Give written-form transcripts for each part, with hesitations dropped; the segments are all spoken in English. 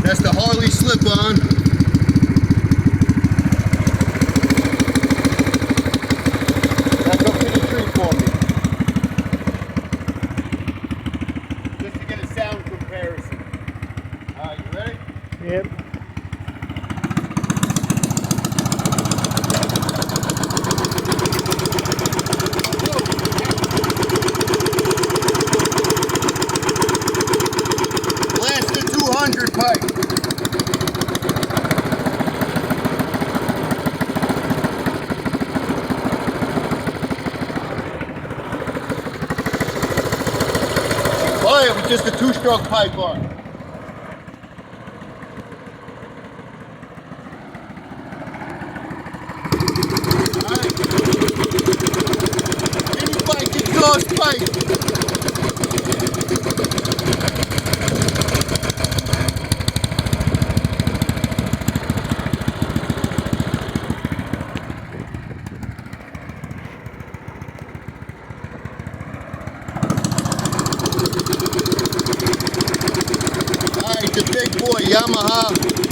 That's the Harley slip-on. That's up to the tree for me. Just to get a sound comparison. Alright, you ready? Yep. Blast the 200 pipe. Fire with just a 2-stroke pipe on. Alright. Any bike, exhaust pipe. Alright, the big boy Yamaha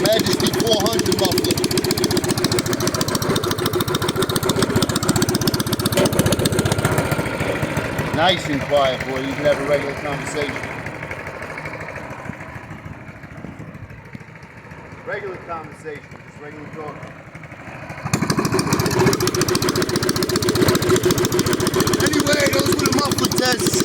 Majesty 400 muffler. Nice and quiet, boy. You can have a regular conversation. Regular conversation, just regular talking. Anyway, those were the muffler tests.